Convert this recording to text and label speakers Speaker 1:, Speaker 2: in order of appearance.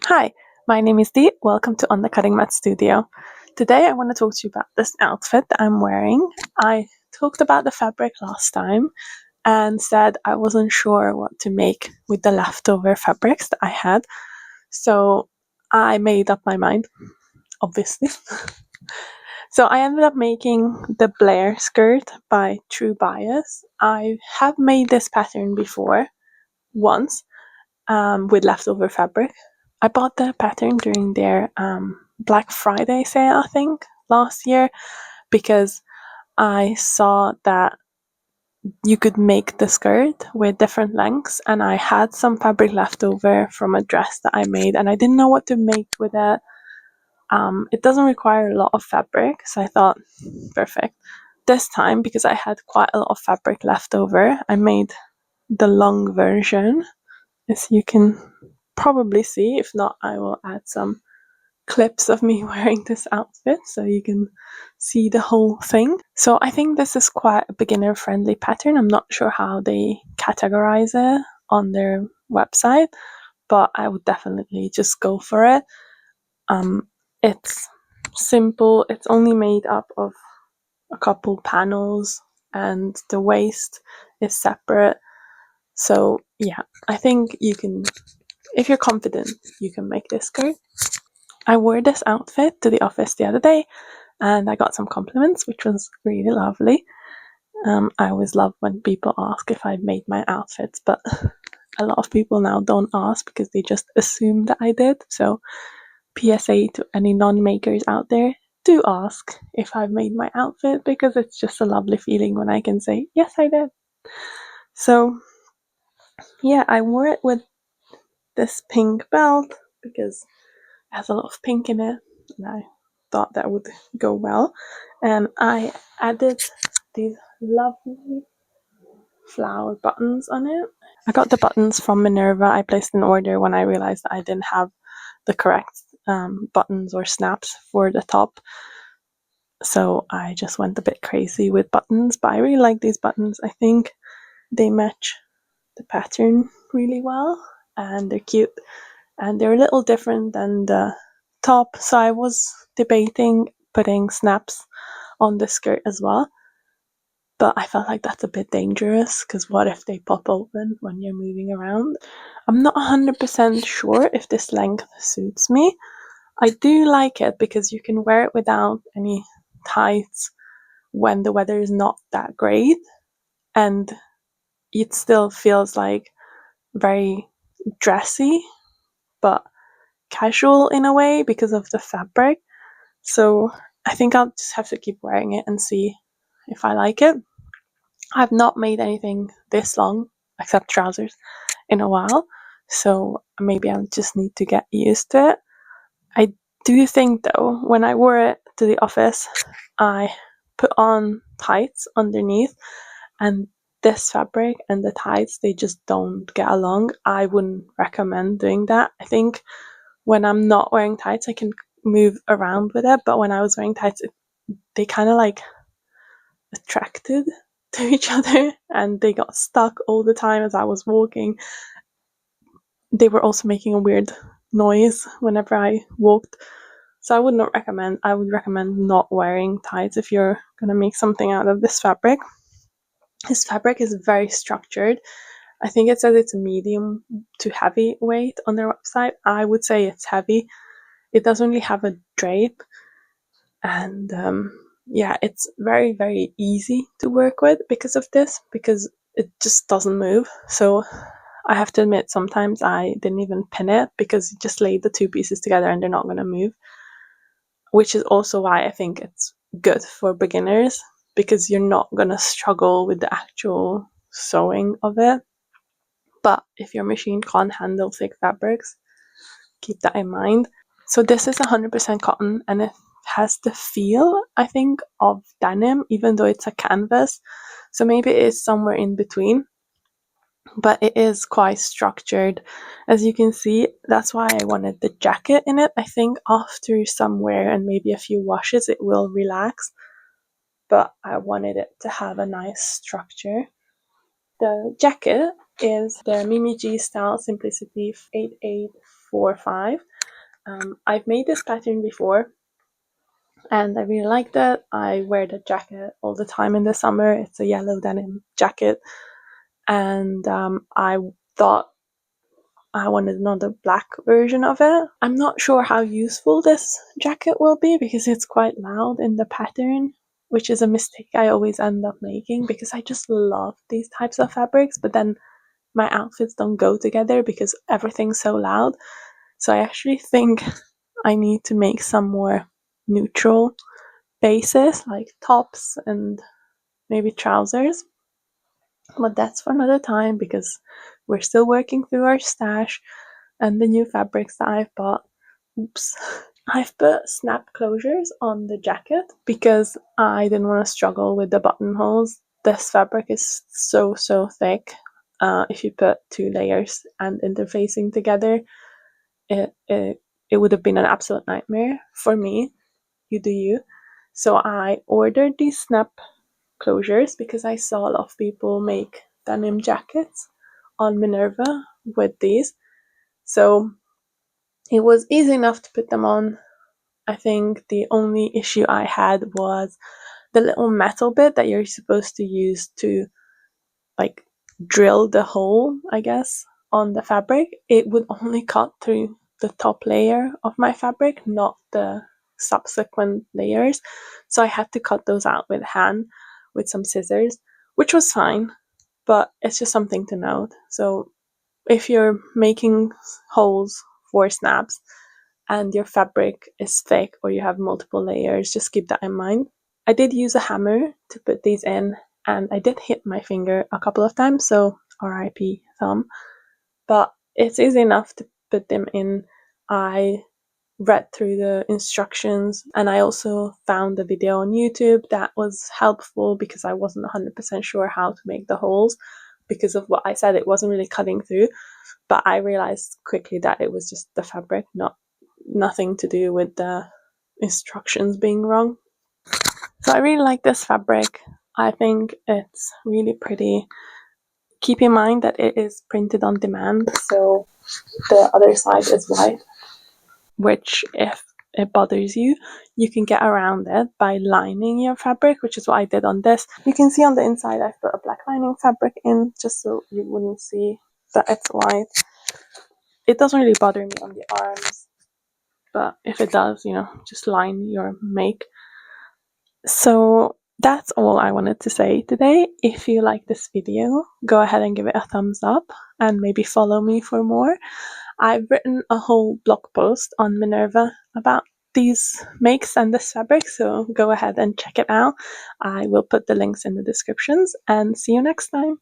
Speaker 1: Hi, my name is Dee. Welcome to On the Cutting Mat Studio. Today I want to talk to you about this outfit that I'm wearing. I talked about the fabric last time and said I wasn't sure what to make with the leftover fabrics that I had. So I made up my mind, obviously. So I ended up making the Blair skirt by True Bias. I have made this pattern before, once, with leftover fabric. I bought the pattern during their Black Friday sale, I think, last year, because I saw that you could make the skirt with different lengths, and I had some fabric left over from a dress that I made, and I didn't know what to make with it. It doesn't require a lot of fabric, so I thought, perfect. This time, because I had quite a lot of fabric left over, I made the long version, as you can probably see. If not, I will add some clips of me wearing this outfit so you can see the whole thing. So I think this is quite a beginner friendly pattern. I'm not sure how they categorize it on their website, but I would definitely just go for it. It's simple. It's only made up of a couple panels and the waist is separate. So yeah, I think you can, if you're confident, you can make this skirt. I wore this outfit to the office the other day and I got some compliments, which was really lovely. I always love when people ask if I've made my outfits, but a lot of people now don't ask because they just assume that I did. So, PSA to any non makers out there, do ask if I've made my outfit because it's just a lovely feeling when I can say, yes, I did. So, yeah, I wore it with this pink belt because it has a lot of pink in it, and I thought that would go well. And I added these lovely flower buttons on it. I got the buttons from Minerva. I placed an order when I realized that I didn't have the correct buttons or snaps for the top. So I just went a bit crazy with buttons, but I really like these buttons. I think they match the pattern really well and they're cute and they're a little different than the top. So I was debating putting snaps on the skirt as well. But I felt like that's a bit dangerous because what if they pop open when you're moving around? I'm not 100% sure if this length suits me. I do like it because you can wear it without any tights when the weather is not that great, and it still feels like very dressy but casual in a way because of the fabric. So I think I'll just have to keep wearing it and see if I like it. I've not made anything this long, except trousers, in a while, so maybe I just need to get used to it. I do think though, when I wore it to the office, I put on tights underneath, and this fabric and the tights, they just don't get along. I wouldn't recommend doing that. I think when I'm not wearing tights, I can move around with it, but when I was wearing tights, they kind of like attracted to each other and they got stuck all the time as I was walking. They were also making a weird noise whenever I walked. So I would not recommend. I would recommend not wearing tights if you're going to make something out of this fabric. This fabric is very structured. I think it says it's a medium to heavy weight on their website. I would say it's heavy. It doesn't really have a drape, and yeah, it's very, very easy to work with because of this, because it just doesn't move. So I have to admit, sometimes I didn't even pin it because you just laid the two pieces together and they're not going to move, which is also why I think it's good for beginners, because you're not going to struggle with the actual sewing of it. But if your machine can't handle thick fabrics, keep that in mind. So this is 100% cotton and it has the feel, I think, of denim, even though it's a canvas. So maybe it is somewhere in between, but it is quite structured. As you can see, that's why I wanted the jacket in it. I think after some wear and maybe a few washes, it will relax, but I wanted it to have a nice structure. The jacket is the Mimi G Style Simplicity 8845. I've made this pattern before and I really liked it. I wear the jacket all the time in the summer. It's a yellow denim jacket, and I thought I wanted another black version of it. I'm not sure how useful this jacket will be because it's quite loud in the pattern, which is a mistake I always end up making because I just love these types of fabrics, but then my outfits don't go together because everything's so loud. So I actually think I need to make some more neutral bases like tops and maybe trousers. But that's for another time because we're still working through our stash and the new fabrics that I've bought. Oops. I've put snap closures on the jacket because I didn't want to struggle with the buttonholes. This fabric is so thick. If you put two layers and interfacing together, it would have been an absolute nightmare for me. You do you. So I ordered these snap closures because I saw a lot of people make denim jackets on Minerva with these. So it was easy enough to put them on. I think the only issue I had was the little metal bit that you're supposed to use to like drill the hole, I guess, on the fabric. It would only cut through the top layer of my fabric, not the subsequent layers. So I had to cut those out with hand with some scissors, which was fine, but it's just something to note. So if you're making holes for snaps and your fabric is thick or you have multiple layers, just keep that in mind. I did use a hammer to put these in and I did hit my finger a couple of times, so RIP thumb. But it's easy enough to put them in. I read through the instructions and I also found a video on YouTube that was helpful because I wasn't 100% sure how to make the holes because of what I said. It wasn't really cutting through, but I realized quickly that it was just the fabric, nothing to do with the instructions being wrong. So I really like this fabric. I think it's really pretty. Keep in mind that it is printed on demand, so the other side is white, which if it bothers you, you can get around it by lining your fabric, which is what I did on this. You can see on the inside I've put a black lining fabric in just so you wouldn't see that it's white. It doesn't really bother me on the arms, but if it does, just line your make. So that's all I wanted to say today. If you like this video, go ahead and give it a thumbs up and maybe follow me for more. I've written a whole blog post on Minerva about these makes and this fabric, so go ahead and check it out. I will put the links in the descriptions and see you next time.